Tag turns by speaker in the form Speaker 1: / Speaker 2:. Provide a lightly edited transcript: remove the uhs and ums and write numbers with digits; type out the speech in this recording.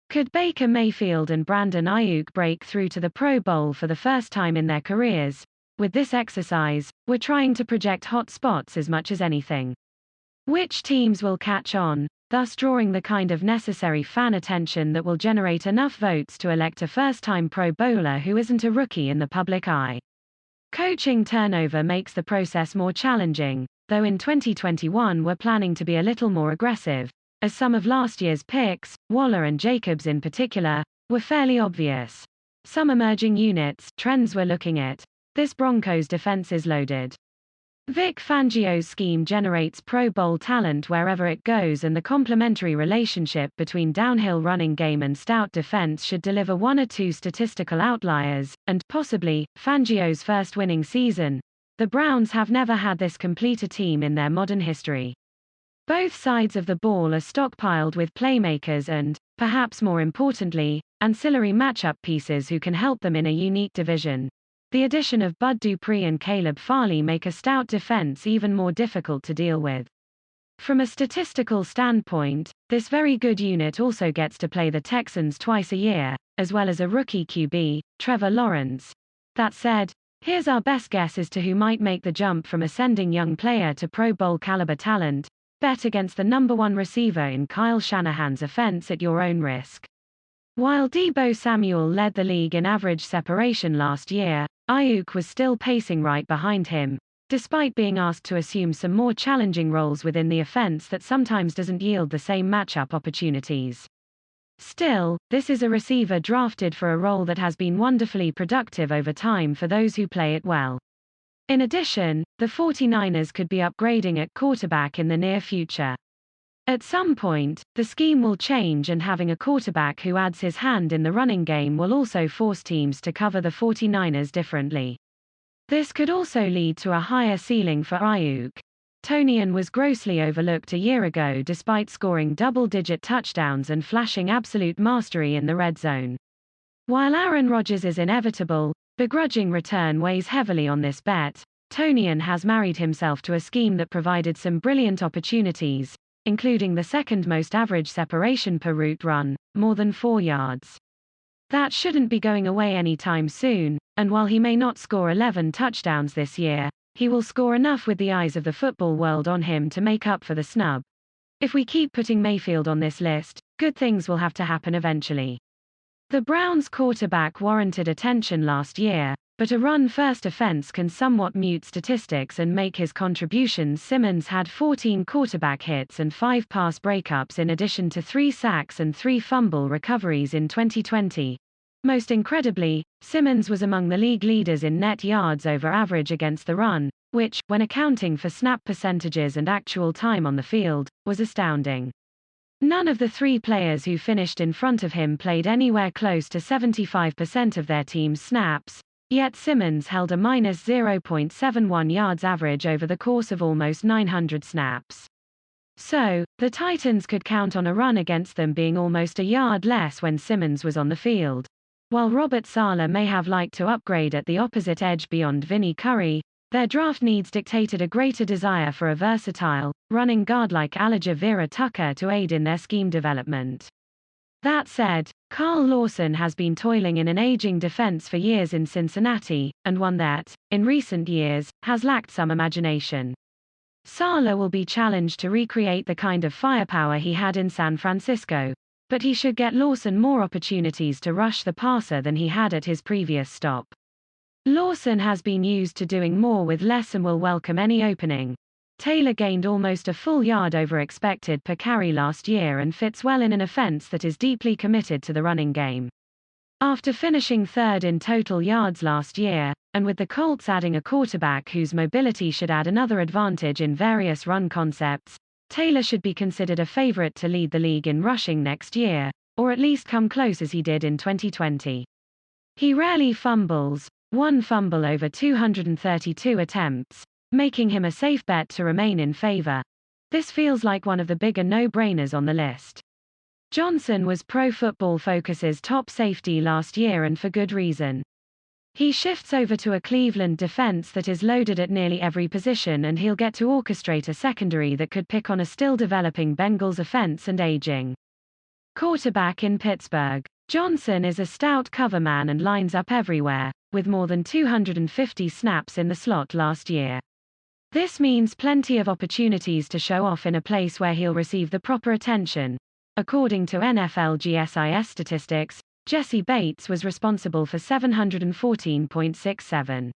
Speaker 1: Could Baker Mayfield and Brandon Aiyuk break through to the Pro Bowl for the first time in their careers? With this exercise, we're trying to project hot spots as much as anything. Which teams will catch on, thus drawing the kind of necessary fan attention that will generate enough votes to elect a first-time Pro Bowler who isn't a rookie in the public eye. Coaching turnover makes the process more challenging, though in 2021 we're planning to be a little more aggressive, as some of last year's picks, Waller and Jacobs in particular, were fairly obvious. Some emerging units, trends we're looking at. This Broncos defense is loaded. Vic Fangio's scheme generates Pro Bowl talent wherever it goes, and the complementary relationship between downhill running game and stout defense should deliver one or two statistical outliers, and, possibly, Fangio's first winning season. The Browns have never had this complete a team in their modern history. Both sides of the ball are stockpiled with playmakers and, perhaps more importantly, ancillary matchup pieces who can help them in a unique division. The addition of Bud Dupree and Caleb Farley make a stout defense even more difficult to deal with. From a statistical standpoint, this very good unit also gets to play the Texans twice a year, as well as a rookie QB, Trevor Lawrence. That said, here's our best guess as to who might make the jump from ascending young player to Pro Bowl caliber talent. Bet against the #1 receiver in Kyle Shanahan's offense at your own risk. While Deebo Samuel led the league in average separation last year, Aiyuk was still pacing right behind him, despite being asked to assume some more challenging roles within the offense that sometimes doesn't yield the same matchup opportunities. Still, this is a receiver drafted for a role that has been wonderfully productive over time for those who play it well. In addition, the 49ers could be upgrading at quarterback in the near future. At some point, the scheme will change, and having a quarterback who adds his hand in the running game will also force teams to cover the 49ers differently. This could also lead to a higher ceiling for Aiyuk. Tonyan was grossly overlooked a year ago despite scoring double-digit touchdowns and flashing absolute mastery in the red zone. While Aaron Rodgers is inevitable, begrudging return weighs heavily on this bet. Tonyan has married himself to a scheme that provided some brilliant opportunities, including the second most average separation per route run, more than 4 yards. That shouldn't be going away anytime soon, and while he may not score 11 touchdowns this year, he will score enough with the eyes of the football world on him to make up for the snub. If we keep putting Mayfield on this list, good things will have to happen eventually. The Browns' quarterback warranted attention last year, but a run-first offense can somewhat mute statistics and make his contributions. Simmons had 14 quarterback hits and 5 pass breakups in addition to 3 sacks and 3 fumble recoveries in 2020. Most incredibly, Simmons was among the league leaders in net yards over average against the run, which, when accounting for snap percentages and actual time on the field, was astounding. None of the 3 players who finished in front of him played anywhere close to 75% of their team's snaps, yet Simmons held a -0.71 yards average over the course of almost 900 snaps. So, the Titans could count on a run against them being almost a yard less when Simmons was on the field. While Robert Saleh may have liked to upgrade at the opposite edge beyond Vinny Curry, their draft needs dictated a greater desire for a versatile, running guard like Elijah Vera Tucker to aid in their scheme development. That said, Carl Lawson has been toiling in an aging defense for years in Cincinnati, and one that, in recent years, has lacked some imagination. Saleh will be challenged to recreate the kind of firepower he had in San Francisco, but he should get Lawson more opportunities to rush the passer than he had at his previous stop. Lawson has been used to doing more with less and will welcome any opening. Taylor gained almost a full yard over expected per carry last year and fits well in an offense that is deeply committed to the running game. After finishing 3rd in total yards last year, and with the Colts adding a quarterback whose mobility should add another advantage in various run concepts, Taylor should be considered a favorite to lead the league in rushing next year, or at least come close as he did in 2020. He rarely fumbles, 1 fumble over 232 attempts, making him a safe bet to remain in favor. This feels like one of the bigger no-brainers on the list. Johnson was Pro Football Focus's top safety last year, and for good reason. He shifts over to a Cleveland defense that is loaded at nearly every position, and he'll get to orchestrate a secondary that could pick on a still developing Bengals offense and aging Quarterback in Pittsburgh. Johnson is a stout cover man and lines up everywhere, with more than 250 snaps in the slot last year. This means plenty of opportunities to show off in a place where he'll receive the proper attention. According to NFL GSIS statistics, Jesse Bates was responsible for 714.67